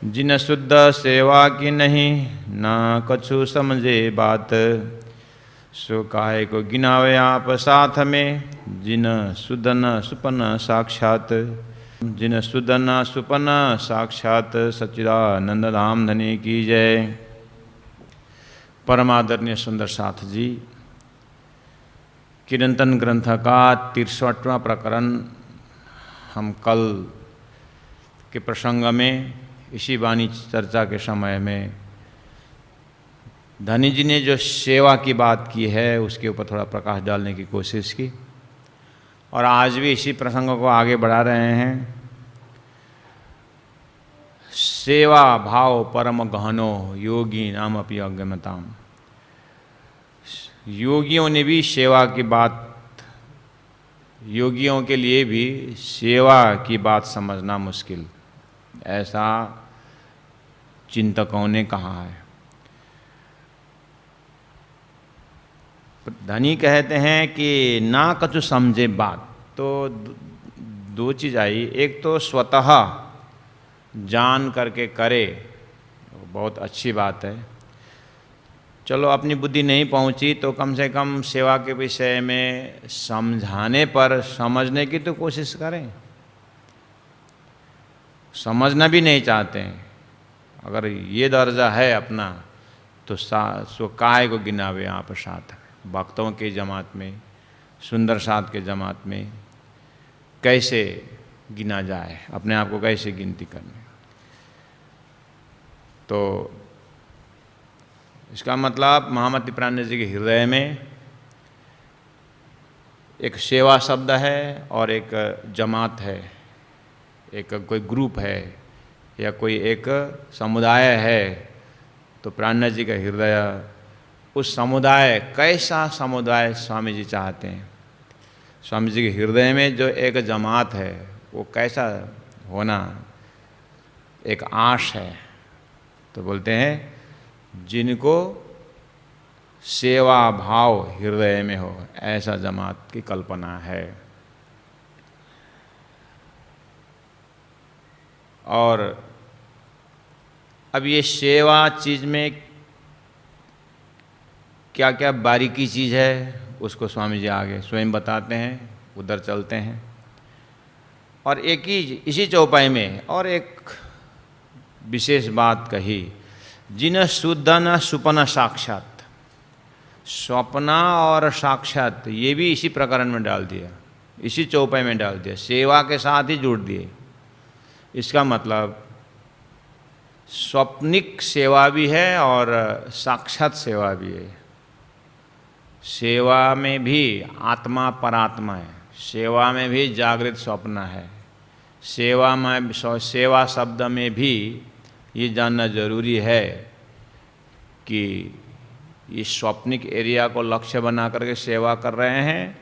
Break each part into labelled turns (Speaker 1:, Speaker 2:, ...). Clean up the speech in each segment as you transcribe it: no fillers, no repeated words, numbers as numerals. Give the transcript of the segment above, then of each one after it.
Speaker 1: जिन शुद्ध सेवा की नहीं, ना कछु समझे बात। सो काहे को गिनावे आप साथ में, जिन सुदन सुपन साक्षात। जिन सुदन सुपन साक्षात, सच्चिदानंद धाम धनी की जय। परमादरणीय सुंदर साथ जी, चिरंतन ग्रंथ का 63वां प्रकरण हम कल के प्रसंग में इसी वाणी चर्चा के समय में धनी जी ने जो सेवा की बात की है उसके ऊपर थोड़ा प्रकाश डालने की कोशिश की, और आज भी इसी प्रसंग को आगे बढ़ा रहे हैं। सेवा भाव परम गहनो, योगी नाम अपि अज्ञमताम। योगियों ने भी सेवा की बात, योगियों के लिए भी सेवा की बात समझना मुश्किल, ऐसा चिंतकों ने कहा है। धनी कहते हैं कि ना कछु समझे बात, तो दो चीज़ आई। एक तो स्वतः जान करके करे, बहुत अच्छी बात है। चलो अपनी बुद्धि नहीं पहुंची तो कम से कम सेवा के विषय में समझाने पर समझने की तो कोशिश करें। समझना भी नहीं चाहते हैं, अगर ये दर्जा है अपना तो सो काय को गिनावे आप साथ। भक्तों के जमात में, सुंदर साथ के जमात में कैसे गिना जाए, अपने आप को कैसे गिनती करनी। तो इसका मतलब महामति प्राण जी के हृदय में एक सेवा शब्द है और एक जमात है, एक कोई ग्रुप है या कोई एक समुदाय है। तो प्राण जी का हृदय उस समुदाय, कैसा समुदाय स्वामी जी चाहते हैं। स्वामी जी के हृदय में जो एक जमात है वो कैसा होना एक आश है। तो बोलते हैं जिनको सेवा भाव हृदय में हो, ऐसा जमात की कल्पना है। और अब ये सेवा चीज़ में क्या क्या बारीकी चीज़ है उसको स्वामी जी आगे स्वयं बताते हैं, उधर चलते हैं। और एक ही इसी चौपाई में और एक विशेष बात कही, जिन शुद्ध न सुपन साक्षात। स्वप्ना और साक्षात ये भी इसी प्रकरण में डाल दिया, इसी चौपाई में डाल दिया, सेवा के साथ ही जोड़ दिए। इसका मतलब स्वप्निक सेवा भी है और साक्षात सेवा भी है। सेवा में भी आत्मा परात्मा है, सेवा में भी जागृत स्वप्न है। सेवा में, सेवा शब्द में भी ये जानना जरूरी है कि ये स्वप्निक एरिया को लक्ष्य बना करके सेवा कर रहे हैं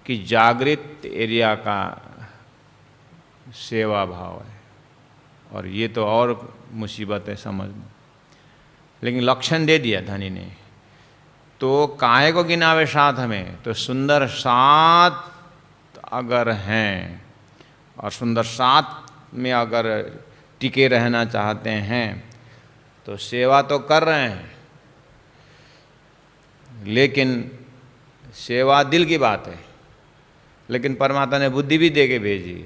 Speaker 1: कि जागृत एरिया का सेवा भाव है। और ये तो और मुसीबत है समझना, लेकिन लक्षण दे दिया धनी ने। तो काहे को गिनावे साथ हमें, तो सुंदर साथ अगर हैं और सुंदर साथ में अगर टिके रहना चाहते हैं तो सेवा तो कर रहे हैं, लेकिन सेवा दिल की बात है। लेकिन परमात्मा ने बुद्धि भी दे के भेजी,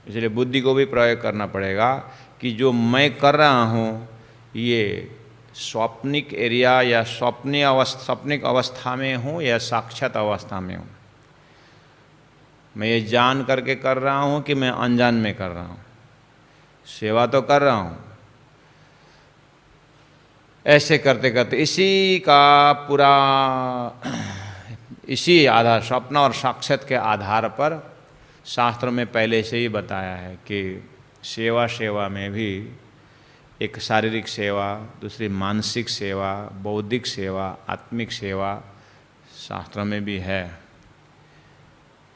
Speaker 1: इसलिए बुद्धि को भी प्रयोग करना पड़ेगा कि जो मैं कर रहा हूँ ये स्वप्निक एरिया या स्वप्निक अवस्था में हूँ या साक्षात अवस्था में हूँ। मैं ये जान करके कर रहा हूँ कि मैं अनजान में कर रहा हूँ। सेवा तो कर रहा हूँ। ऐसे करते करते इसी का पूरा, इसी आधार, स्वप्न और साक्षात के आधार पर शास्त्रों में पहले से ही बताया है कि सेवा में भी एक शारीरिक सेवा, दूसरी मानसिक सेवा, बौद्धिक सेवा, आत्मिक सेवा शास्त्रों में भी है।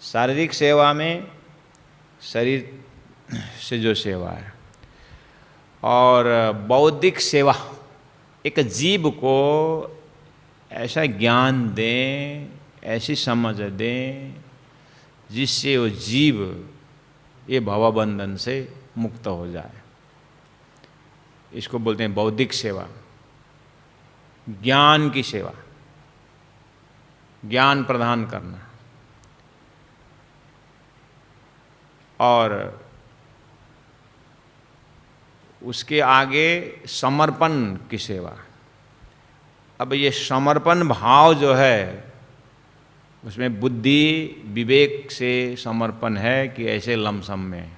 Speaker 1: शारीरिक सेवा में शरीर से जो सेवा है, और बौद्धिक सेवा एक जीव को ऐसा ज्ञान दें, ऐसी समझ दें जिससे वो जीव ये भवबंधन से मुक्त हो जाए। इसको बोलते हैं बौद्धिक सेवा, ज्ञान की सेवा, ज्ञान प्रदान करना। और उसके आगे समर्पण की सेवा। अब ये समर्पण भाव जो है उसमें बुद्धि विवेक से समर्पण है कि ऐसे लमसम में।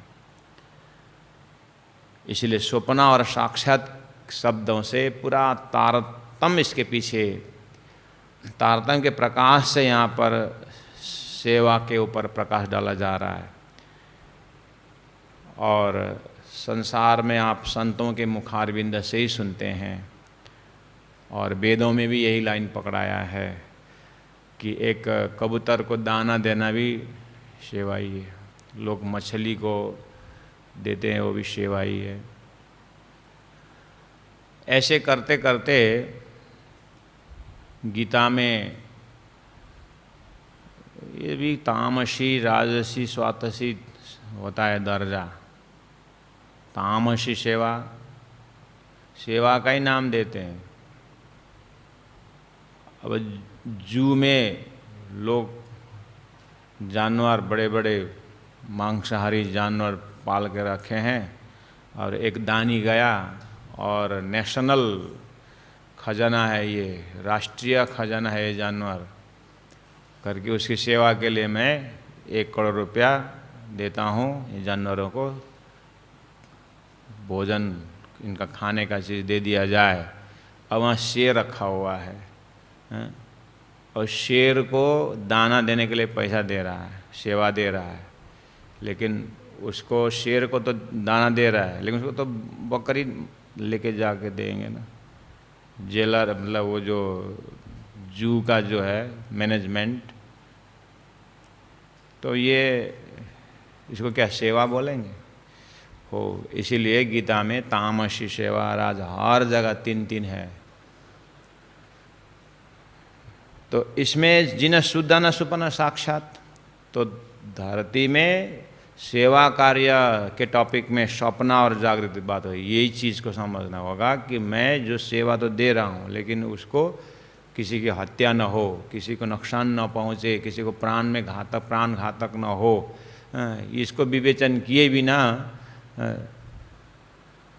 Speaker 1: इसलिए स्वप्न और साक्षात शब्दों से पूरा तारतम्य इसके पीछे, तारतम्य के प्रकाश से यहाँ पर सेवा के ऊपर प्रकाश डाला जा रहा है। और संसार में आप संतों के मुखारविंद से ही सुनते हैं, और वेदों में भी यही लाइन पकड़ाया है कि एक कबूतर को दाना देना भी सेवा ही है। लोग मछली को देते हैं, वो भी सेवा ही है। ऐसे करते करते गीता में ये भी तामसी राजसी स्वातसी होता है दर्जा। तामसी सेवा, सेवा का ही नाम देते हैं। अब जू में लोग जानवर, बड़े बड़े मांसाहारी जानवर पाल के रखे हैं, और एक दानी गया और नेशनल खजाना है, ये राष्ट्रीय खजाना है ये जानवर करके, उसकी सेवा के लिए मैं 1 करोड़ रुपया देता हूँ, ये जानवरों को भोजन, इनका खाने का चीज़ दे दिया जाए। अब वहाँ शेर रखा हुआ है, और शेर को दाना देने के लिए पैसा दे रहा है, सेवा दे रहा है, लेकिन उसको, शेर को तो दाना दे रहा है, लेकिन उसको तो बकरी लेके जाके देंगे ना। जेलर, मतलब वो जो जू का जो है मैनेजमेंट, तो ये इसको क्या सेवा बोलेंगे हो। इसीलिए गीता में तामसी सेवा राज हर जगह 3 है। तो इसमें जिन शुद्ध न सुपन साक्षात, तो धरती में सेवा कार्य के टॉपिक में स्वप्न और जागृति बात हो। यही चीज़ को समझना होगा कि मैं जो सेवा तो दे रहा हूँ, लेकिन उसको किसी की हत्या न हो, किसी को नुकसान न पहुँचे, किसी को प्राण में घातक, प्राण घातक न हो, इसको विवेचन किए बिना,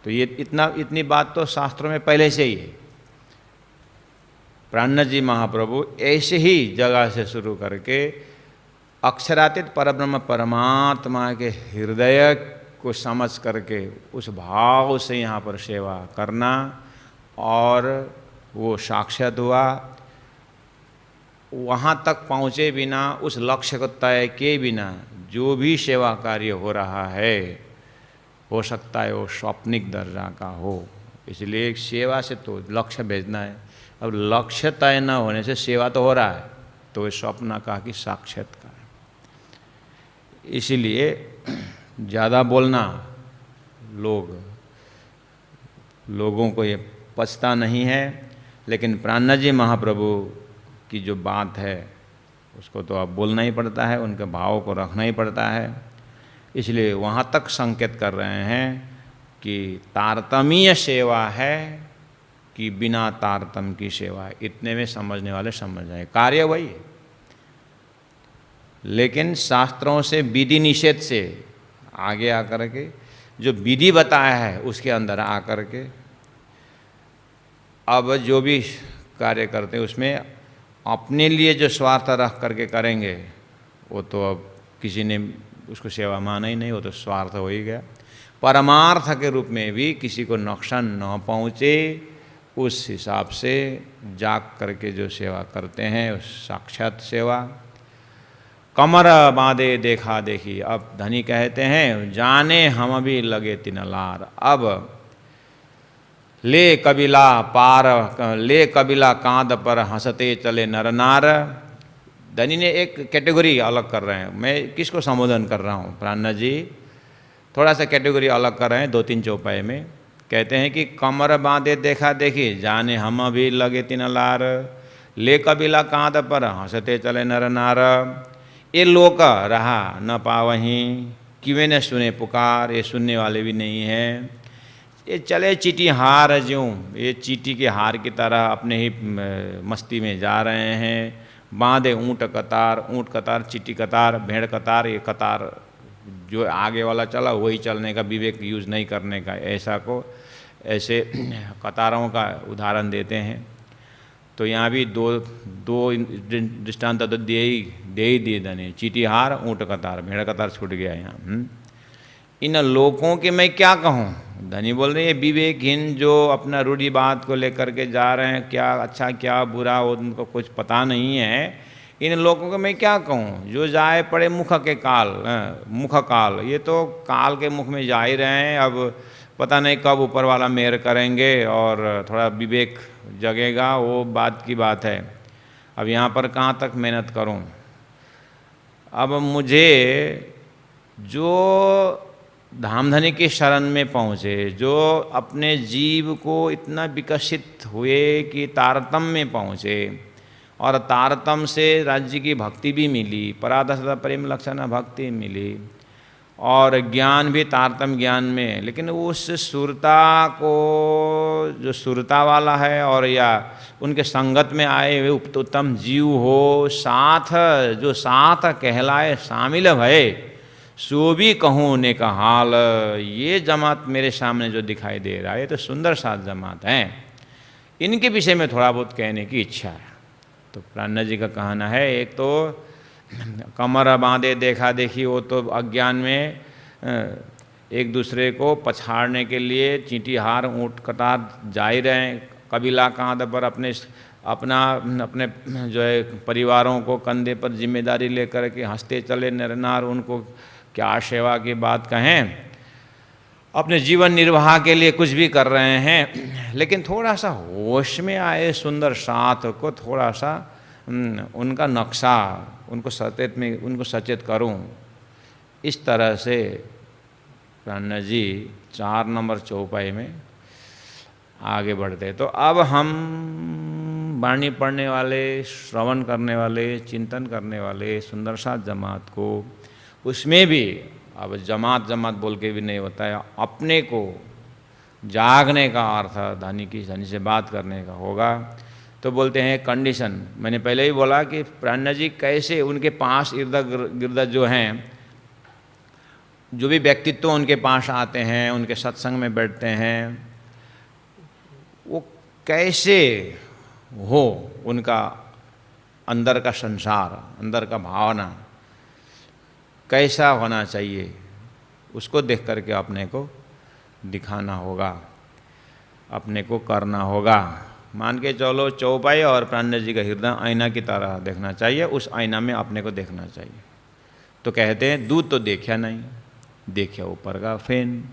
Speaker 1: तो ये इतनी बात तो शास्त्रों में पहले से ही है। प्राण जी महाप्रभु ऐसे ही जगह से शुरू करके अक्षरातीत परब्रह्म परमात्मा के हृदय को समझ करके उस भाव से यहाँ पर सेवा करना, और वो साक्षात हुआ। वहाँ तक पहुँचे बिना, उस लक्ष्य को तय किए बिना जो भी सेवा कार्य हो रहा है, हो सकता है वो स्वप्निक दर्जा का हो। इसलिए सेवा से तो लक्ष्य भेजना है। अब लक्ष्य तय न होने से सेवा तो हो रहा है, तो ये स्वप्न कहा कि साक्षात्कार। इसीलिए ज़्यादा बोलना लोगों को ये पचता नहीं है, लेकिन प्राणनाथ जी महाप्रभु की जो बात है उसको तो अब बोलना ही पड़ता है, उनके भाव को रखना ही पड़ता है। इसलिए वहाँ तक संकेत कर रहे हैं कि तारतम्य सेवा है कि बिना तारतम्य की सेवा है। इतने में समझने वाले समझ जाए, कार्य वही है, लेकिन शास्त्रों से विधि निषेध से आगे आकर के जो विधि बताया है उसके अंदर आकर के अब जो भी कार्य करते हैं उसमें अपने लिए जो स्वार्थ रख करके करेंगे, वो तो अब किसी ने उसको सेवा माना ही नहीं, वो तो स्वार्थ हो ही गया। परमार्थ के रूप में भी किसी को नुकसान न पहुँचे, उस हिसाब से जाग करके जो सेवा करते हैं उस साक्षात सेवा। कमर बांधे देखा देखी, अब धनी कहते हैं जाने हम भी लगे तिन लार। अब ले कबीला कांध पर हंसते चले नर नार। धनी ने एक कैटेगरी अलग कर रहे हैं, मैं किसको संबोधन कर रहा हूँ, प्राणनाथ जी थोड़ा सा कैटेगरी अलग कर रहे हैं 2-3 चौपाई में। कहते हैं कि कमर बांधे देखा देखी, जाने हम भी लगे तिन लार। ले कबीला कांध पर हंसते चले नर नार। ये लोक रहा न पावहीं, किवे न सुने पुकार, ये सुनने वाले भी नहीं हैं। ये चले चीटी हार ज्यों, ये चीटी के हार की तरह अपने ही मस्ती में जा रहे हैं। बांधे ऊँट कतार, ऊँट कतार, चीटी कतार, भेड़ कतार, ये कतार जो आगे वाला चला वही चलने का, विवेक यूज़ नहीं करने का, ऐसे कतारों का उदाहरण देते हैं। तो यहाँ भी दो दृष्टांत तो दे ही दिए धने, चीटी हार, ऊँट कतार, भेड़ कतार छूट गया यहाँ। इन लोगों के मैं क्या कहूँ, धनी बोल रहे हैं विवेकहीन जो अपना रूढ़ी बात को लेकर के जा रहे हैं, क्या अच्छा क्या बुरा उनको कुछ पता नहीं है। इन लोगों को मैं क्या कहूँ, जो जाए पड़े मुख के काल, मुख काल, ये तो काल के मुख में जा ही रहे हैं। अब पता नहीं कब ऊपर वाला मेहर करेंगे और थोड़ा विवेक जगेगा, वो बात की बात है। अब यहाँ पर कहाँ तक मेहनत करूँ। अब मुझे जो धामधनी के शरण में पहुँचे, जो अपने जीव को इतना विकसित हुए कि तारतम्य में पहुँचे, और तारतम्य से राज्य की भक्ति भी मिली, पराधसता प्रेम लक्षणा भक्ति मिली, और ज्ञान भी तारतम्य ज्ञान में। लेकिन उस सुरता को, जो सुरता वाला है और या उनके संगत में आए हुए उत्तम जीव हो, साथ जो साथ कहलाए शामिल भय, सो भी कहूँ ने का हाल। ये जमात मेरे सामने जो दिखाई दे रहा है, ये तो सुंदर सात जमात हैं। इनके विषय में थोड़ा बहुत कहने की इच्छा है। तो प्राणनाथ जी का कहना है, एक तो कमर बांधे देखा देखी, वो तो अज्ञान में एक दूसरे को पछाड़ने के लिए चींटी हार ऊँट कतार जा ही रहे हैं। कबीला कांध पर अपने जो है परिवारों को कंधे पर जिम्मेदारी लेकर के हंसते चले नरनार, उनको क्या सेवा की बात कहें, अपने जीवन निर्वाह के लिए कुछ भी कर रहे हैं। लेकिन थोड़ा सा होश में आए सुंदर साथ को, थोड़ा सा उनका नक्शा, उनको सचेत करूं। इस तरह से प्राणनाथ जी 4 नंबर चौपाई में आगे बढ़ते। तो अब हम वाणी पढ़ने वाले, श्रवण करने वाले, चिंतन करने वाले सुंदर साथ जमात को, उसमें भी अब जमात बोल के भी नहीं होता है, अपने को जागने का अर्थ धनी से बात करने का होगा। तो बोलते हैं कंडीशन। मैंने पहले ही बोला कि प्राणनाथ जी कैसे उनके पास इर्द गिर्द जो हैं, जो भी व्यक्तित्व उनके पास आते हैं, उनके सत्संग में बैठते हैं, वो कैसे हो, उनका अंदर का संसार, अंदर का भावना कैसा होना चाहिए, उसको देख करके अपने को दिखाना होगा, अपने को करना होगा। मान के चलो चौपाई और प्राणनाथ जी का हृदय आईना की तरह देखना चाहिए, उस आईना में अपने को देखना चाहिए। तो कहते हैं दूध तो देखा नहीं, देखा ऊपर का फेन,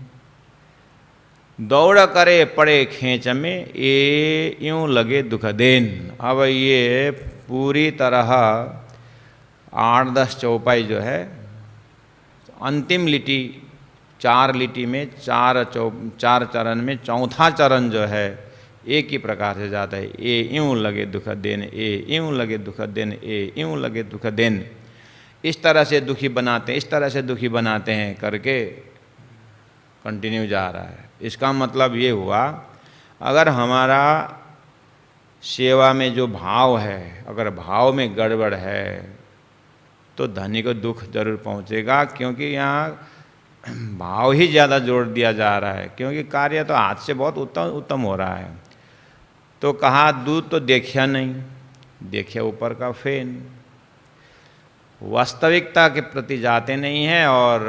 Speaker 1: दौड़ करे पड़े खेच में, ये यूं लगे दुख देन। अब ये पूरी तरह 8-10 चौपाई जो है, अंतिम लिटी 4 लिटी में 4 चरण में चौथा चरण जो है एक ही प्रकार से जाता है। ए यूं लगे दुख देन, ए यूं लगे दुख देन, ए यूं लगे दुख देन। इस तरह से दुखी बनाते हैं, इस तरह से दुखी बनाते हैं करके कंटिन्यू जा रहा है। इसका मतलब ये हुआ, अगर हमारा सेवा में जो भाव है, अगर भाव में गड़बड़ है तो धनी को दुख जरूर पहुंचेगा, क्योंकि यहाँ भाव ही ज़्यादा जोड़ दिया जा रहा है, क्योंकि कार्य तो हाथ से बहुत उत्तम हो रहा है। तो कहा दूध तो देखा नहीं, देखा ऊपर का फेन। वास्तविकता के प्रति जाते नहीं हैं और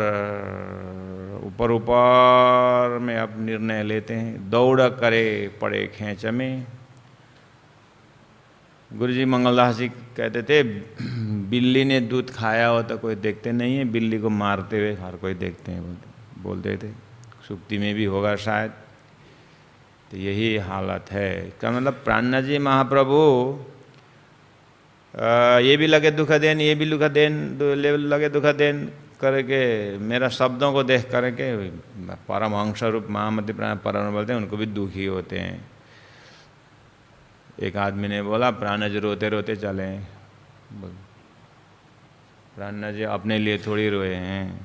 Speaker 1: ऊपर में अब निर्णय लेते हैं, दौड़ करे पड़े खेच में। गुरुजी मंगलदास जी कहते थे, बिल्ली ने दूध खाया हो तो कोई देखते नहीं है, बिल्ली को मारते हुए हर कोई देखते हैं, बोलते थे। सुक्ति में भी होगा शायद। तो यही हालत है। क्या मतलब प्राणनाथ जी महाप्रभु ये भी लगे दुख देन, ये भी लगे दुख देन करके मेरा शब्दों को देख करके परमहंस रूप महामति परम बोलते हैं, उनको भी दुखी होते हैं। एक आदमी ने बोला, प्राणनाथ जी रोते रोते चले। प्राणनाथ जी अपने लिए थोड़ी रोए हैं।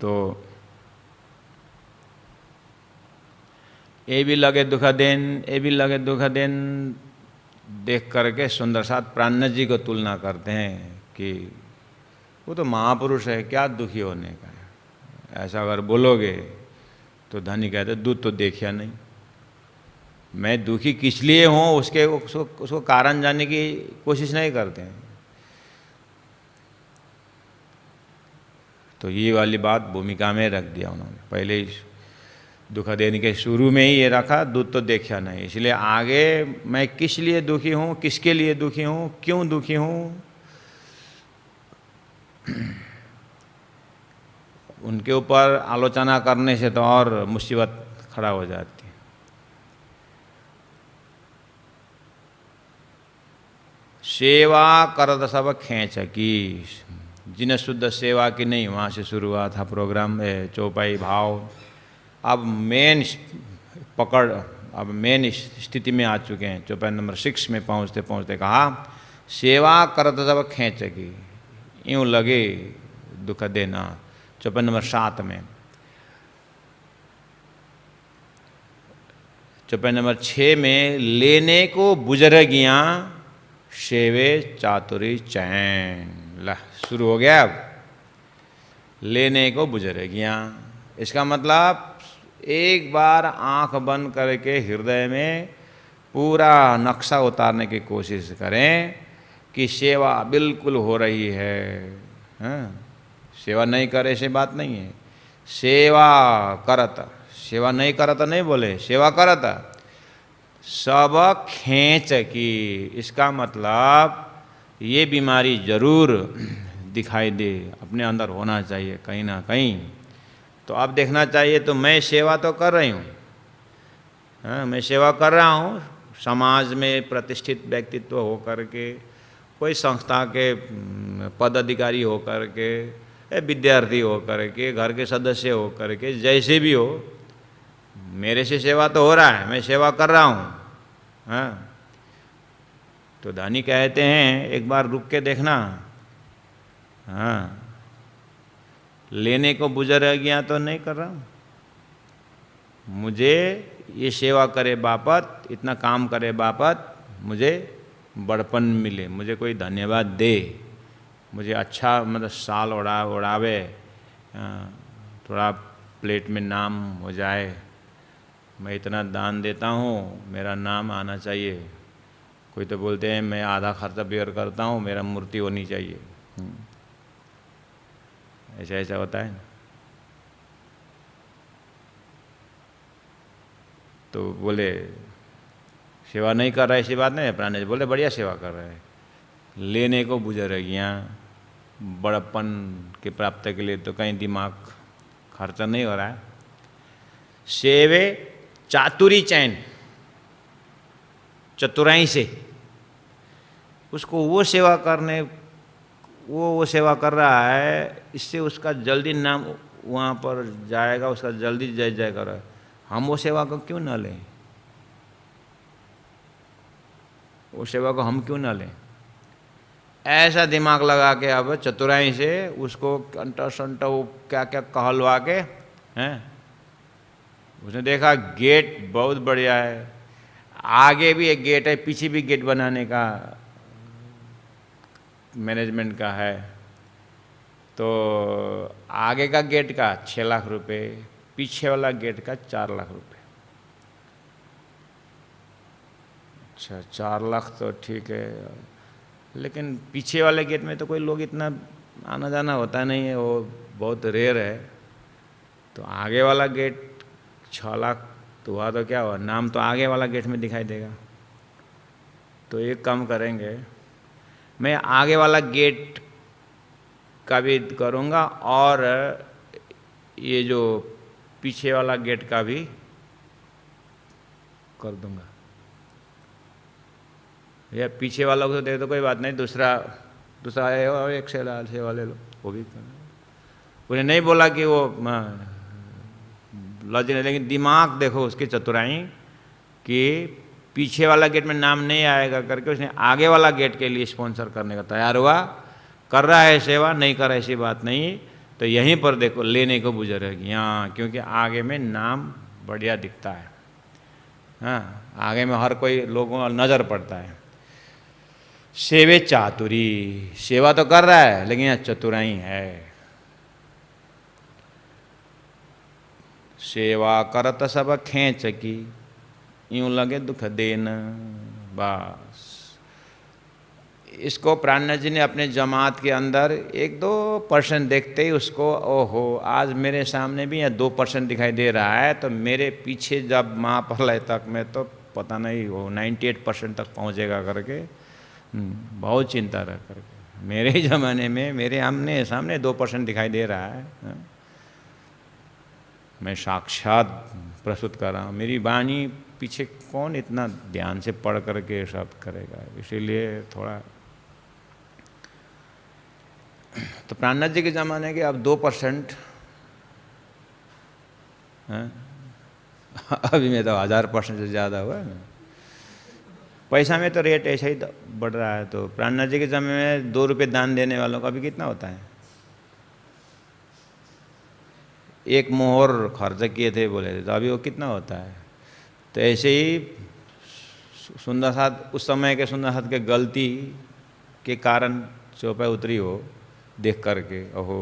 Speaker 1: तो ये भी लगे दुख देन, ये भी लगे दुख देन, देख करके सुंदर साथ प्राण जी को तुलना करते हैं कि वो तो महापुरुष है, क्या दुखी होने का है। ऐसा अगर बोलोगे तो धनी कहते दूध तो देखा नहीं, मैं दुखी किस लिए हूँ उसको कारण जानने की कोशिश नहीं करते हैं। तो ये वाली बात भूमिका में रख दिया उन्होंने, पहले ही दुख देने के शुरू में ही ये रखा, दूध तो देखा नहीं, इसलिए आगे मैं किस लिए दुखी हूँ, किसके लिए दुखी हूँ, क्यों दुखी हूँ, उनके ऊपर आलोचना करने से तो और मुसीबत खड़ा हो जाती है। सेवा करत सब खेच की, जिन्हें शुद्ध सेवा की नहीं, वहाँ से शुरू हुआ था प्रोग्राम, चौपाई भाव। अब मेन पकड़, अब मेन स्थिति में आ चुके हैं। चौपाई नंबर 6 में पहुँचते पहुँचते कहा सेवा करत सब खेच की, यूँ लगे दुख देना। चौपाई नंबर 7 में, चौपाई नंबर 6 में लेने को बुजुर्गियाँ सेवे चातुरी चैन। ला शुरू हो गया अब, लेने को बुजुर्गियाँ। इसका मतलब एक बार आंख बंद करके हृदय में पूरा नक्शा उतारने की कोशिश करें कि सेवा बिल्कुल हो रही है। हाँ? सेवा नहीं करे ऐसी बात नहीं है, सेवा करत, सेवा नहीं करत नहीं बोले, सेवा करत सब खेच की। इसका मतलब ये बीमारी जरूर दिखाई दे, अपने अंदर होना चाहिए कहीं ना कहीं। तो अब देखना चाहिए तो मैं सेवा तो कर रही हूँ, हाँ मैं सेवा कर रहा हूँ, समाज में प्रतिष्ठित व्यक्तित्व हो करके, कोई संस्था के पदाधिकारी हो करके, विद्यार्थी हो करके, घर के सदस्य हो करके, जैसे भी हो, मेरे से सेवा तो हो रहा है, मैं सेवा कर रहा हूँ। हाँ तो दानी कहते हैं एक बार रुक के देखना। हाँ लेने को बुजुर्गियाँ तो नहीं कर रहा हूँ, मुझे ये सेवा करे बापत, इतना काम करे बापत मुझे बड़पन मिले, मुझे कोई धन्यवाद दे, मुझे अच्छा मतलब साल उड़ावे, थोड़ा प्लेट में नाम हो जाए, मैं इतना दान देता हूँ, मेरा नाम आना चाहिए। कोई तो बोलते हैं मैं आधा खर्चा बेयर करता हूँ, मेरा मूर्ति होनी चाहिए। ऐसा ऐसा होता है। तो बोले सेवा नहीं कर रहा, ऐसी बात नहीं है। प्राण जी बोले बढ़िया सेवा कर रहे हैं, लेने को बुजुर्गियाँ, बड़प्पन के प्राप्ति के लिए तो कहीं दिमाग खर्चा नहीं हो रहा है। सेवे चातुरी चैन, चतुराई से उसको वो सेवा करने, वो सेवा कर रहा है, इससे उसका जल्दी नाम वहाँ पर जाएगा, उसका जल्दी जय जय कर। हम वो सेवा को क्यों ना लें, वो सेवा को हम क्यों ना लें। ऐसा दिमाग लगा के अब चतुराई से उसको कंटा संटा वो क्या क्या कहलवा के हैं। उसने देखा गेट बहुत बढ़िया है, आगे भी एक गेट है, पीछे भी गेट बनाने का मैनेजमेंट का है। तो आगे का गेट का 6 लाख रुपए, पीछे वाला गेट का 4 लाख रुपए। अच्छा 4 लाख तो ठीक है, लेकिन पीछे वाले गेट में तो कोई लोग इतना आना जाना होता नहीं है, वो बहुत रेयर है। तो आगे वाला गेट 6 लाख तो हुआ, तो क्या हुआ, नाम तो आगे वाला गेट में दिखाई देगा। तो एक काम करेंगे, मैं आगे वाला गेट का भी करूँगा और ये जो पीछे वाला गेट का भी कर दूँगा। या पीछे वाला को तो दे दो कोई बात नहीं, दूसरा है और एक सेवा ले लो, वो भी। उन्हें नहीं बोला कि वो लॉजिक नहीं, लेकिन दिमाग देखो उसकी चतुराई कि पीछे वाला गेट में नाम नहीं आएगा करके उसने आगे वाला गेट के लिए स्पॉन्सर करने का तैयार हुआ। कर रहा है सेवा, नहीं कर ऐसी बात नहीं। तो यहीं पर देखो लेने को बुजुर्गियाँ, क्योंकि आगे में नाम बढ़िया दिखता है। हाँ, आगे में हर कोई लोगों का नज़र पड़ता है। सेवे चातुरी, सेवा तो कर रहा है लेकिन यहाँ चतुराई है। सेवा करत सब खेच की, यूं लगे दुख देन। बस इसको प्राणनाथ जी ने अपने जमात के अंदर 1-2% देखते ही उसको, ओहो आज मेरे सामने भी यहाँ 2% दिखाई दे रहा है, तो मेरे पीछे जब महाप्रलय तक में तो पता नहीं वो 98% तक पहुँचेगा करके बहुत चिंता रह करके। मेरे ही ज़माने में मेरे आमने सामने 2% दिखाई दे रहा है, मैं साक्षात प्रस्तुत कर रहा हूँ। मेरी वाणी पीछे कौन इतना ध्यान से पढ़ करके सब करेगा, इसीलिए थोड़ा। तो प्राणनाथ जी के ज़माने के अब 2%, अभी में तो 1000% से ज़्यादा हुआ है ना। पैसा में तो रेट ऐसा ही बढ़ रहा है। तो प्राणनाथ जी के ज़माने में 2 रुपये दान देने वालों का अभी कितना होता है? 1 मोहर खर्च किए थे बोले थे, तो अभी वो कितना होता है? तो ऐसे ही सुंदर साथ, उस समय के सुंदर साथ के गलती के कारण चौपाई उतरी हो देख करके, ओहो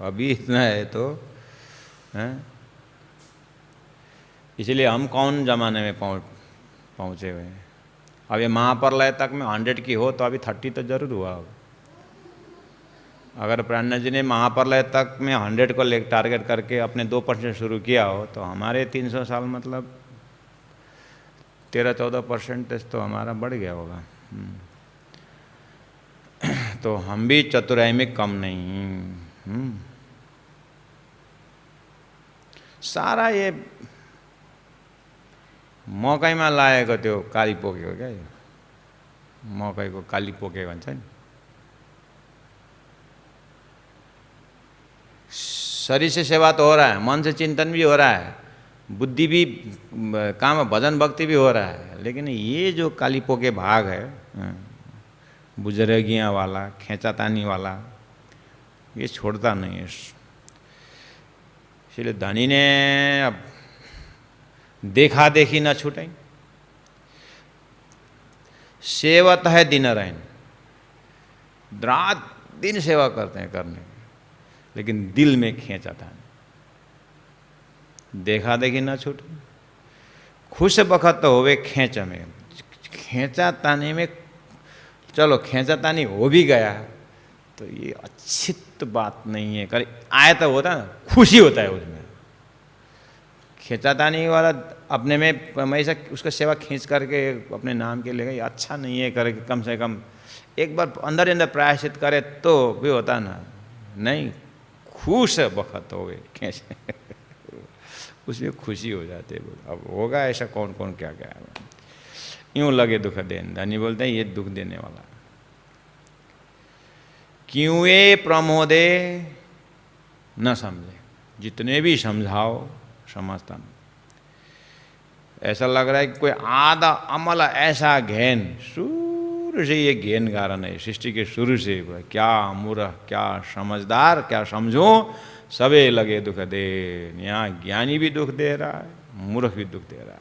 Speaker 1: अभी इतना है तो हैं। इसलिए हम कौन ज़माने में पहुँचे हुए हैं। अब ये महाप्रलय तक में 100 की हो तो अभी 30 तो जरूर हुआ हो। अगर प्राणनाथ जी ने महाप्रलय तक में 100 को टारगेट करके अपने 2% शुरू किया हो तो हमारे 300 साल मतलब 13-14% तो हमारा बढ़ गया होगा। तो हम भी चतुराई में कम नहीं। सारा ये मकैमा लागेको त्यो काली पोकेको क्या, मकैको काली पोके भन्छ नि। शरीर से सेवा तो हो रहा है, मन से चिंतन भी हो रहा है, बुद्धि भी काम, भजन भक्ति भी हो रहा है, लेकिन ये जो काली पोके भाग है, बुजुर्गियाँ वाला, खेचातानी वाला, ये छोड़ता नहीं है। इसलिए धनी ने अब देखा देखी न छूटे, सेवत है दिन रैन, रात दिन सेवा करते हैं करने, लेकिन दिल में खेचाता नहीं। देखा देखी न छूटे, खुश बखत तो होवे खेच में, खेचातानी में चलो खेचातानी हो भी गया तो ये अच्छी तो बात नहीं है। कर आए तो होता ना, खुशी होता है उसमें। खेचातानी वाला अपने में हमेशा उसका सेवा खींच करके अपने नाम के लिए अच्छा नहीं है करके, कम से कम एक बार अंदर अंदर प्रायश्चित करे तो भी होता ना। नहीं, खुश बखत हो गए खींच उसमें खुशी हो जाते। अब होगा ऐसा कौन कौन क्या क्या है। यूं लगे दुख देन, धनी बोलते हैं ये दुख देने वाला। क्यों ये प्रमोदे न समझे, जितने भी समझाओ समझता नहीं। ऐसा लग रहा है कि कोई आधा अमल ऐसा घेन, शुरू से ये घेन गा रहा नहीं, सृष्टि के शुरू से क्या मूर्ख, क्या समझदार, क्या समझो, सबे लगे दुख दे। यहाँ ज्ञानी भी दुख दे रहा है, मूर्ख भी दुख दे रहा है।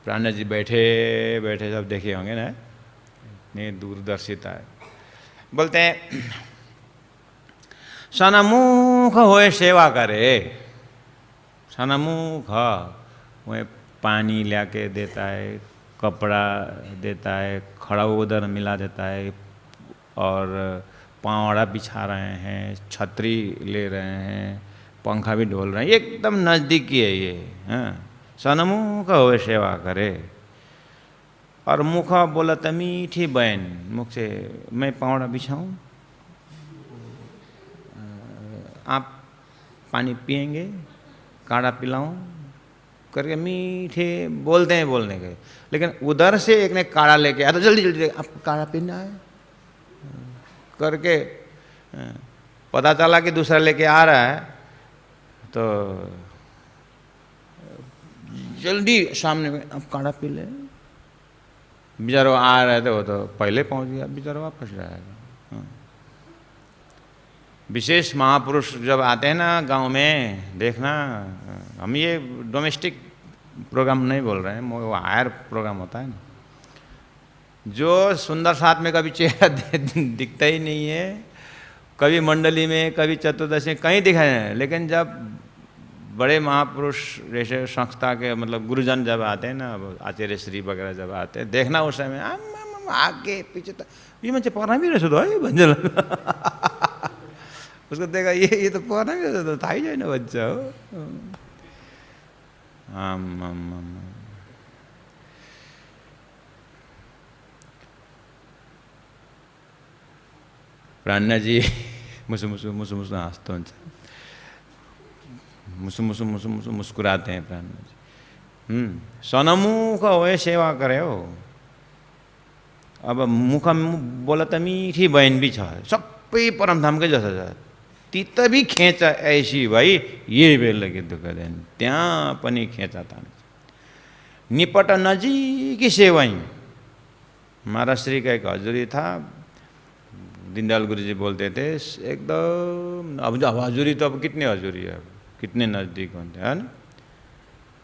Speaker 1: प्राणनाथ जी बैठे बैठे सब देखे होंगे ना, इतनी दूरदर्शिता है। बोलते हैं सनमुख होए सेवा करे, सनमुख वह पानी ला के देता है, कपड़ा देता है, खड़ा उधर मिला देता है, और पावड़ा बिछा रहे हैं, छतरी ले रहे हैं, पंखा भी ढोल रहे हैं, एकदम नज़दीकी है ये। हाँ, सनमुख होए सेवा करे। और मुख बोला तो मीठी बहन, मुख से मैं पावड़ा बिछाऊं, आप पानी पिएंगे, काढ़ा पिलाऊं करके मीठे बोलते हैं बोलने के। लेकिन उधर से एक ने काढ़ा लेके आया तो जल्दी जल्दी आपको काढ़ा पीना है करके पता चला कि दूसरा लेके आ रहा है, तो जल्दी सामने में आप काढ़ा पी ले। बेचारा आ रहे थे, वो तो पहले पहुंच गया, बेचारा वापस जाएगा। विशेष महापुरुष जब आते हैं ना गांव में, देखना हम ये डोमेस्टिक प्रोग्राम नहीं बोल रहे हैं, वो हायर प्रोग्राम होता है ना, जो सुंदर साथ में कभी चेहरा दिखता ही नहीं है, कभी मंडली में, कभी चतुर्दशी में, कहीं दिखाए नहीं, लेकिन जब बड़े महापुरुष जैसे संस्था के मतलब गुरुजन जब आते हैं ना, आचार्य श्री वगैरह जब आते हैं, देखना उस समय आगे पीछे तो ये मुझे पढ़ना भी रहे है बंजल उसको देखा ये तो पढ़ना भी रहे था ही जाए ना बच्चा हो। प्राणजी मुसु मुसु मुसु मुसु हंसते हुन्छ, मुसु मुसु मुसु मुसु मुस्कुराते हैं प्राण जी। सनमुख हो सेवा करे हो। अब मुख बोला त मीठी बहन भी छ, सबै परमधामकै जस्तो छ, तित भी खेच ऐसी भाइ ये बेला के दुःख देन, त्यहाँ पनि खेचा तान्छ। निपट नजिकी सेवाई। महाराज श्री का एक हजूरी था, दीनदयाल गुरु जी बोलते थे एकदम, अब हजूरी तो अब कितने हजूरी है, कितने नज़दीक होते हैं ना।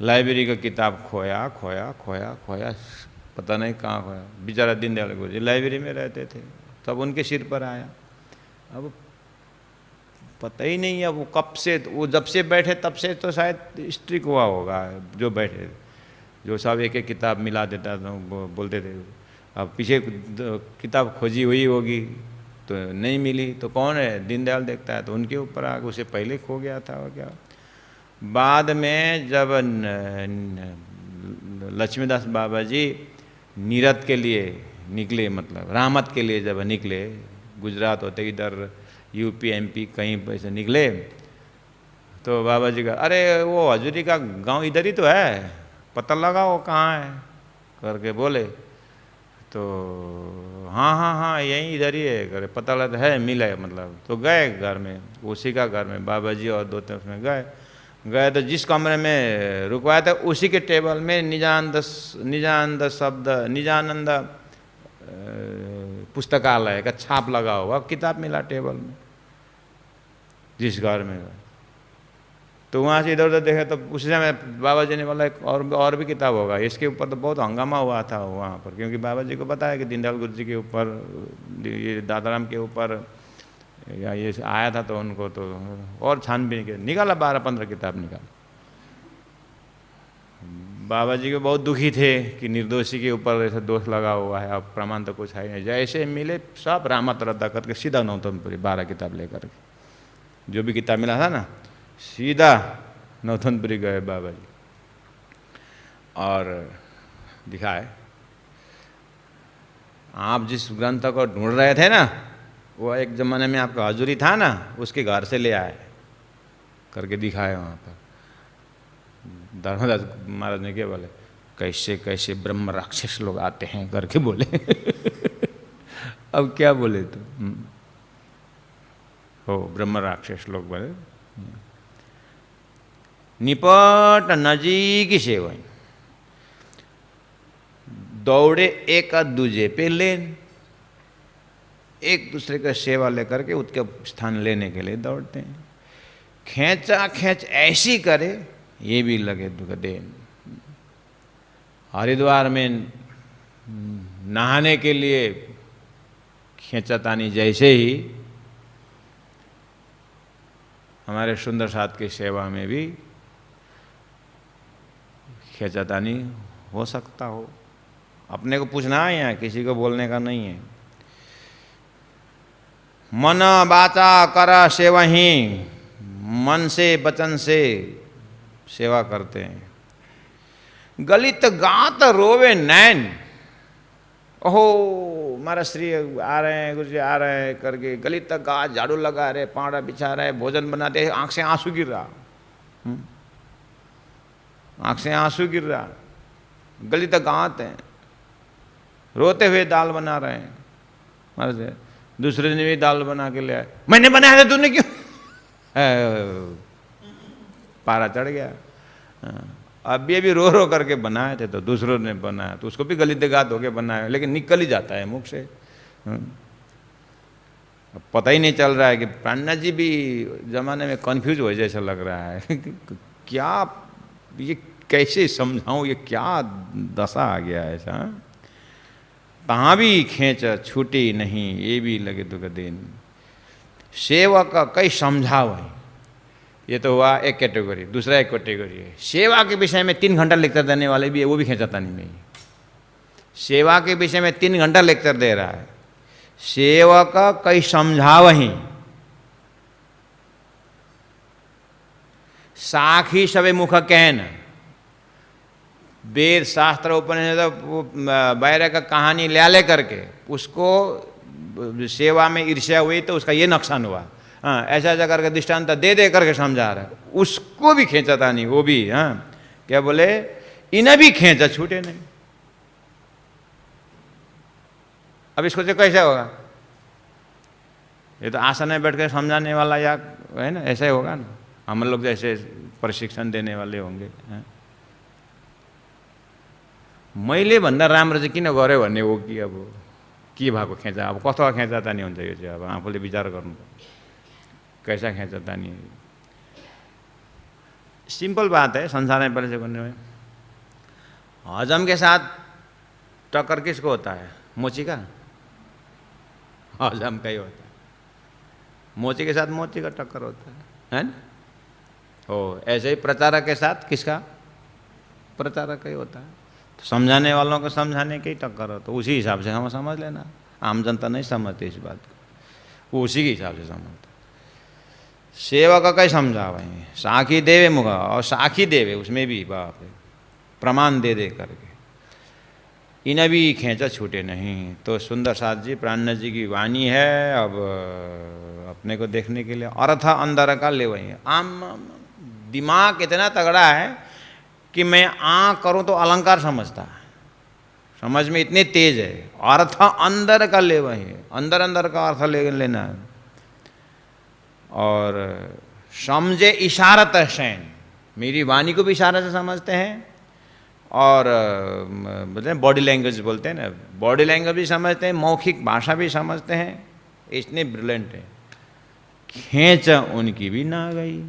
Speaker 1: लाइब्रेरी का किताब खोया खोया खोया खोया, पता नहीं कहाँ खोया। बेचारा दीनदयाल गुरु जी लाइब्रेरी में रहते थे, तब उनके सिर पर आया। अब पता ही नहीं है वो कब से, वो जब से बैठे तब से तो शायद स्ट्रिक हुआ होगा, जो बैठे जो सब एक एक किताब मिला देता था, बोलते थे। अब पीछे किताब खोजी हुई होगी तो नहीं मिली, तो कौन है, दीनदयाल देखता है तो उनके ऊपर आगे, उसे पहले खो गया था और क्या। बाद में जब लक्ष्मीदास बाबा जी नीरत के लिए निकले, मतलब रामत के लिए जब निकले, गुजरात होते इधर यूपी एमपी कहीं पैसे निकले, तो बाबा जी का अरे वो हजूरी का गांव इधर ही तो है, पता लगाओ कहाँ है करके बोले। तो हाँ हाँ हाँ यहीं इधर ही है करे, पता लगा है, मिला मतलब। तो गए घर में, उसी का घर में बाबा जी और दो तीन उसमें गए तो जिस कमरे में रुकवाया था उसी के टेबल में निजानंद शब्द, निजानंद पुस्तकालय का छाप लगा हुआ किताब मिला टेबल में, जिस घर में गए। तो वहाँ से इधर उधर देखा तो उसी समय बाबा जी ने बोला और भी किताब होगा, इसके ऊपर तो बहुत हंगामा हुआ था वहाँ पर, क्योंकि बाबा जी को पता है कि दीनदयाल गुरु जी के ऊपर, ये दादाराम के ऊपर या ये आया था, तो उनको तो और छानबीन के निकाला, 12-15 किताब निकाला। बाबा जी को बहुत दुखी थे कि निर्दोषी के ऊपर ऐसा दोष लगा हुआ है, अब प्रमाण तो कुछ है नहीं। जैसे मिले सब रामत रद्दा करके सीधा नौतनपुरी 12 किताब लेकर के, जो भी किताब मिला था ना, सीधा नौतनपुरी गए बाबा जी और दिखाए, आप जिस ग्रंथ को ढूंढ रहे थे ना, वो एक ज़माने में आपका हजूरी था ना, उसके घर से ले आए करके दिखाए वहाँ पर। धर्मदास महाराज ने क्या बोले, कैसे कैसे ब्रह्म राक्षस लोग आते हैं करके बोले अब क्या बोले तो हो, ब्रह्म राक्षस लोग बोले। निपट नजीकी सेवा, दौड़े एक दूजे पे लेन, एक दूसरे का सेवा लेकर के उसके स्थान लेने के लिए दौड़ते हैं। खेचा खेच ऐसी करे ये भी लगे दुख देन। हरिद्वार में नहाने के लिए खेचातानी जैसे ही हमारे सुंदर साथ की सेवा में भी खेचातानी हो सकता हो। अपने को पूछना है, यहाँ किसी को बोलने का नहीं है। मन वाचा कर सेवा ही, मन से वचन से सेवा करते हैं। गलित गात रोवे नैन, ओहो हमारा श्री आ रहे हैं, गुरु जी आ रहे हैं करके गलित गा, झाड़ू लगा रहे, पाड़ा बिछा रहे, भोजन बनाते, आंख से आंसू गिर रहा, आंख से आंसू गिर रहा, गलित गात हैं, रोते हुए दाल बना रहे हैं। महाराज दूसरे ने भी दाल बना के ले आए, मैंने बनाया था तूने क्यों, पारा चढ़ गया। अब ये भी रो रो करके बनाए थे, तो दूसरों ने बनाया तो उसको भी गलित गात होके बनाया, लेकिन निकल ही जाता है मुख से। अब पता ही नहीं चल रहा है कि प्राणनाथ जी भी जमाने में कन्फ्यूज हो जैसा लग रहा है क्या ये कैसे समझाऊं, ये क्या दशा आ गया ऐसा। तहाँ भी खेच छूटी नहीं, ये भी लगे दुख देन। सेवक कई समझाओ है, ये तो हुआ एक कैटेगरी। दूसरा एक कैटेगरी है सेवा के विषय में 3 घंटा लेक्चर देने वाले भी है, वो भी खेचाता नहीं। सेवा के विषय में 3 घंटा लेक्चर दे रहा है, सेवक कई समझावही, साखी सबे मुख कहन। वेद शास्त्र उपनिषद बैर का कहानी ले करके उसको सेवा में ईर्ष्या हुई तो उसका ये नुकसान हुआ, हाँ ऐसा ऐसा करके दृष्टांत दे दे करके समझा रहा है, उसको भी खींचता नहीं वो भी। हाँ क्या बोले, इन्हें भी खींचा छूटे नहीं। अब इसको तो कैसे होगा, ये तो आसन में बैठ कर समझाने वाला या है ना, ऐसा ही होगा ना। हम लोग जैसे प्रशिक्षण देने वाले होंगे। मैले भन्दा राम्रो चाहिँ किन गर्यो भन्ने हो कि अब के भएको खेचा, अब कस्तो खेचा तानी हुन्छ यो चाहिँ, अब आफूले विचार गर्नु कैसा खेचा तानी। सिंपल बात है संसार में पहले से करने में। हजम के साथ टक्कर किसको होता है, मोची का, हजम का ही होता है। मोची के साथ मोची का टक्कर होता है ना। हो ऐसे ही प्रचारक के साथ किसका, प्रचारक का ही होता है। तो समझाने वालों को समझाने की टक्कर हो, तो उसी हिसाब से हम समझ लेना। आम जनता नहीं समझती इस बात को, वो उसी के हिसाब से समझता। सेवक का कई समझा भाई, साखी देवे मुख, और साखी देवे उसमें भी बाप रे प्रमाण दे दे करके, इन्हें भी खेचा छूटे नहीं। तो सुंदर साथ जी प्राण जी की वाणी है। अब अपने को देखने के लिए अर्थ अंदर का ले वही। आम दिमाग इतना तगड़ा है कि मैं करूं तो अलंकार समझता है, समझ में इतने तेज है। अर्थ अंदर का ले वही, अंदर अंदर का अर्थ ले लेना। और समझे इशारत शैन, मेरी वाणी को भी इशारा से समझते हैं। और बोलते हैं बॉडी लैंग्वेज बोलते हैं ना, बॉडी लैंग्वेज भी समझते हैं, मौखिक भाषा भी समझते हैं। इतने ब्रिलियंट है। खेच उनकी भी ना गई,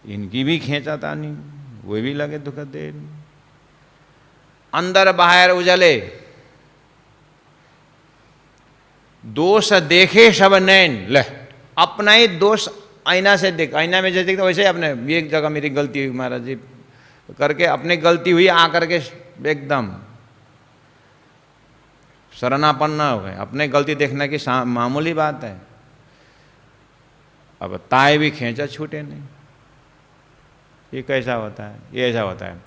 Speaker 1: इनकी भी खेचाता नहीं, वो भी लगे दुख दे। अंदर बाहर उजले, दोष देखे सब नैन। ले अपना ही दोष आईना से देख, आईना में जैसे देखते वैसे अपने, एक जगह मेरी गलती हुई महाराज जी करके, अपने गलती हुई आकर के एकदम शरणापन्न हो गए। अपने गलती देखने की मामूली बात है। अब ताए भी खेचा छूटे नहीं। ये कैसा होता है, ये ऐसा होता है।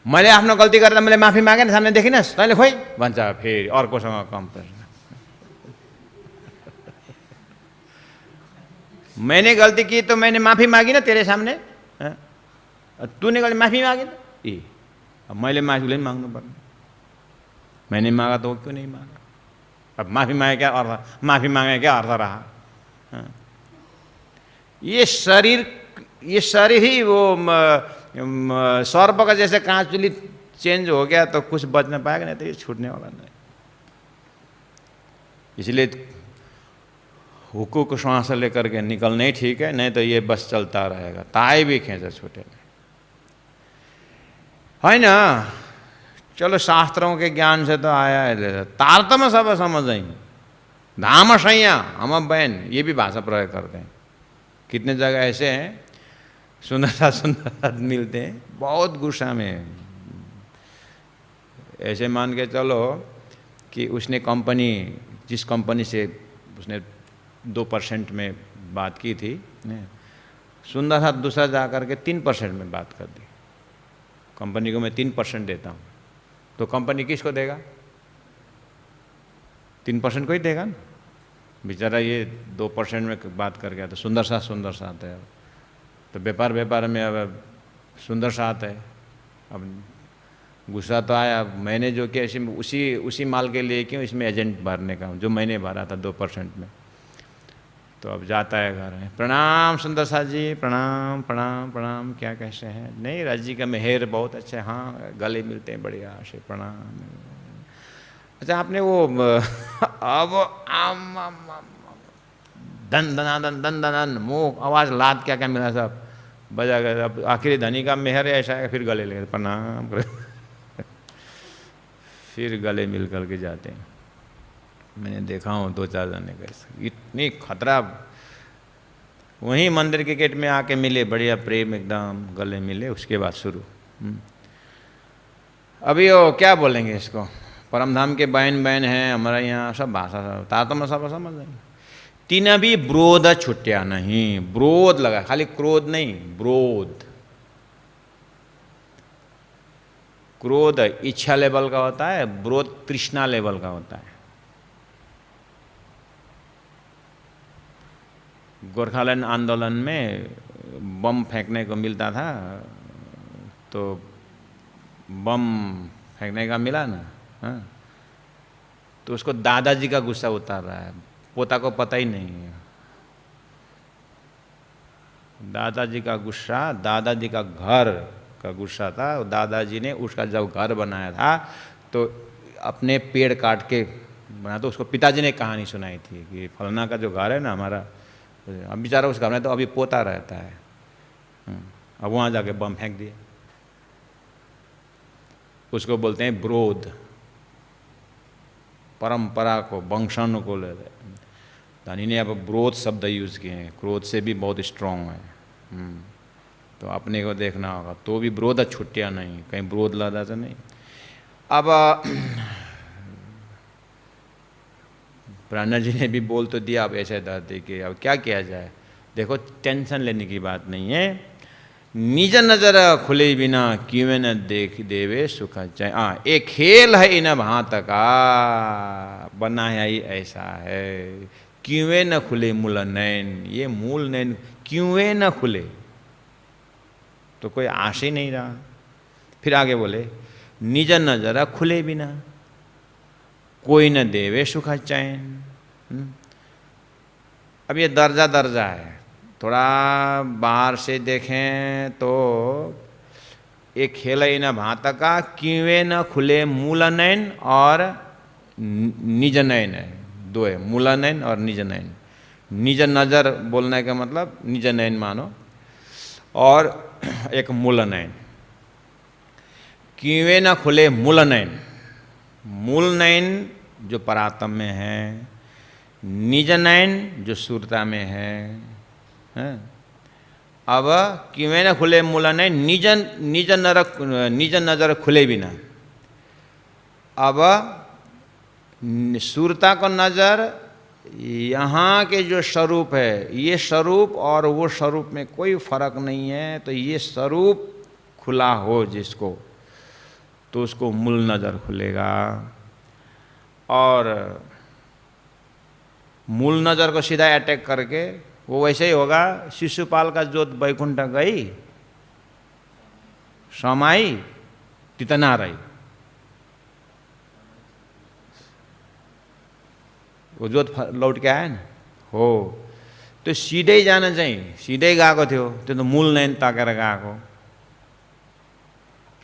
Speaker 1: मैले आफ्नो गल्ती गरेर मैले माफी मागेँ न, सामने देखिनस् तैँले खोइ भन्छ फेरि अर्कोसँग कम्पेयर। मैंने गलती की तो मैंने माफी मांगी ना तेरे सामने, तूने गलती माफी मांगी ना, अब मैले माफी नहीं मांगनु पर्ने। मैंने मांगा तो क्यों नहीं मांगा। अब माफी मांगे क्या अर्थ, माफी मांगे क्या अर्थ रहा। ये शरीर ही वो सर्प का जैसे कांचुली चेंज हो गया तो कुछ बच नहीं पाएगा, नहीं तो ये छूटने वाला नहीं। इसलिए हुक्कू श्वास लेकर के निकलना ही ठीक है, नहीं तो ये बस चलता रहेगा। ताई भी खेचा छूटे है ना। चलो शास्त्रों के ज्ञान से तो आया है, तारतम्य सब समझ आई। धाम सैया हम बहन, ये भी भाषा प्रयोग करते हैं। कितने जगह ऐसे हैं सुंदर मिलते हैं बहुत गुस्सा में। ऐसे मान के चलो कि उसने कंपनी, जिस कंपनी से उसने 2% में बात की थी, सुंदर साथ दूसरा जा कर के 3% में बात कर दी। कंपनी को मैं 3% देता हूँ, तो कंपनी किसको देगा, 3% को ही देगा ना। बेचारा ये 2% में बात कर गया, तो सुंदर साथ है। तो व्यापार में अब सुंदर साथ है। अब गुस्सा तो आया, मैंने जो किया उसी माल के लिए क्यों इसमें एजेंट भरने का, जो मैंने भरा था 2% में। तो अब जाता है घर में, प्रणाम सुंदर साथ जी, प्रणाम प्रणाम प्रणाम, क्या कैसे हैं। नहीं राज जी का मेहर बहुत अच्छा है, हाँ गले मिलते हैं बढ़िया से, प्रणाम। अच्छा आपने वो अब दन दनादन मुँह आवाज़ लाद क्या क्या मिला सब, बजा गए। अब आखिर धनी का मेहर ऐसा है, फिर गले लगे प्रणाम कर फिर गले मिल करके जाते हैं। मैंने देखा हूँ 2-4 जने कैसे, इतनी खतरा। वहीं मंदिर के गेट में आके मिले, बढ़िया प्रेम एकदम, गले मिले, उसके बाद शुरू। अभी वो क्या बोलेंगे इसको, परमधाम के बहन हैं हमारे यहाँ, सब भाषा तारतम्य सब समझ जाएंगे। तीन भी ब्रोध छुट्या नहीं, ब्रोध लगा, खाली क्रोध नहीं, ब्रोध। क्रोध इच्छा लेवल का होता है, ब्रोध तृष्णा लेवल का होता है। गोरखालैंड आंदोलन में बम फेंकने को मिलता था, तो बम फेंकने का मिला ना, हाँ, तो उसको दादाजी का गुस्सा उतार रहा है, पोता को पता ही नहीं है। दादाजी का गुस्सा, दादाजी का घर का गुस्सा था। दादाजी ने उसका जब घर बनाया था तो अपने पेड़ काट के बना, तो उसको पिताजी ने कहानी सुनाई थी कि फलाना का जो घर है ना हमारा, अब बेचारा उस घर में तो अभी पोता रहता है, अब वहाँ जाके बम फेंक दिए। उसको बोलते हैं ब्रोध, परंपरा को, वंशाणु को ले रहे। धनी ने अब ब्रोध शब्द यूज़ किए हैं, क्रोध से भी बहुत स्ट्रांग है। तो अपने को देखना होगा, तो भी ब्रोध छुट्टिया नहीं, कहीं ब्रोध लादा तो नहीं। अब प्राणा जी ने भी बोल तो दिया, अब ऐसे दाते कि अब क्या किया जाए। देखो, टेंशन लेने की बात नहीं है। निज नजर खुले बिना क्यों न देख देवे सुख चाहे। एक खेल है इन भांत का, बनाया ही ऐसा है। क्यों न खुले मूल नैन, ये मूल नैन क्यों न खुले, तो कोई आश ही नहीं रहा। फिर आगे बोले, निज नजर खुले बिना कोई न देवे सुख चैन। अब ये दर्जा दर्जा है, थोड़ा बाहर से देखें तो एक खेल है न भांत का, क्यों न खुले मूल नैन और निज नैन है, दो है, मूल नैन और निज नैन। निज नजर बोलने का मतलब निज नैन मानो, और एक मूल नैन। क्यों न खुले मूल नैन, मूल नैन जो परात्म में है, निज नैन जो सुरता में है। अब क्यों न खुले मूल नैन, निज नजर खुले बिना। अब सुरता का नजर, यहाँ के जो स्वरूप है, ये स्वरूप और वो स्वरूप में कोई फर्क नहीं है। तो ये स्वरूप खुला हो जिसको, तो उसको मूल नजर खुलेगा। और मूल नजर को सीधा अटैक करके वो वैसे ही होगा। शिशुपाल का जोत बैकुंठ गई, समाई तितना रही, वो जोत लौट के आया ना हो। तो सीधे ही जाना चाहिए, सीधे ही गएको थियो, त्यो त मूल नैन ताकेर गएको।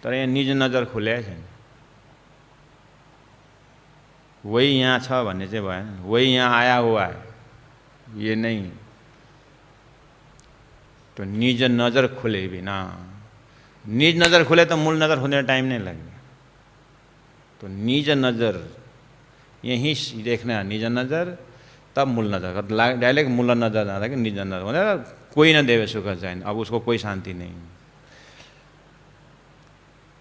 Speaker 1: तर यहाँ निज नजर खुले छैन, वही यहाँ छ भन्ने चाहिँ भएन, वही यहाँ आया हुआ है, ये नहीं। तो निज नजर खुले बिना, निज नजर खुले तो मूल नजर खुलने टाइम नहीं लगेगा। तो निज नजर यहीं देखना, निज नजर तब मूल नजर, डायरेक्ट मूल नजर ना था कि निज नजर होने कोई ना देवे सुख चैन। अब उसको कोई शांति नहीं,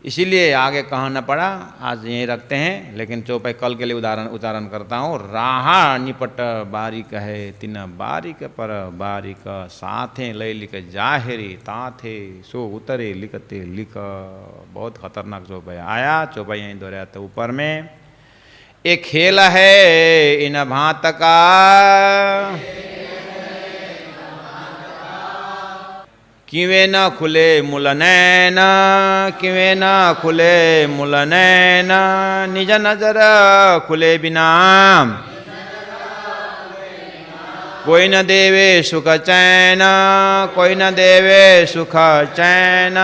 Speaker 1: इसीलिए आगे कहना पड़ा। आज यहीं रखते हैं, लेकिन चौपाई कल के लिए उच्चारण करता हूँ। राहा निपट बारिक है, तिन बारिक पर बारिक, साथे लय लिख जाहेरी ताथे, सो उतरे लिखते लिख। बहुत खतरनाक चौपाई आया, चौपाई यहीं दोहराया था ऊपर में। एक खेल है इन भांत का, क्यों न खुले मूल नैन, क्यों न खुले मूल नैन। निज नजर खुले बिना कोई न देवे सुख चैन, कोई न देवे सुख चैन।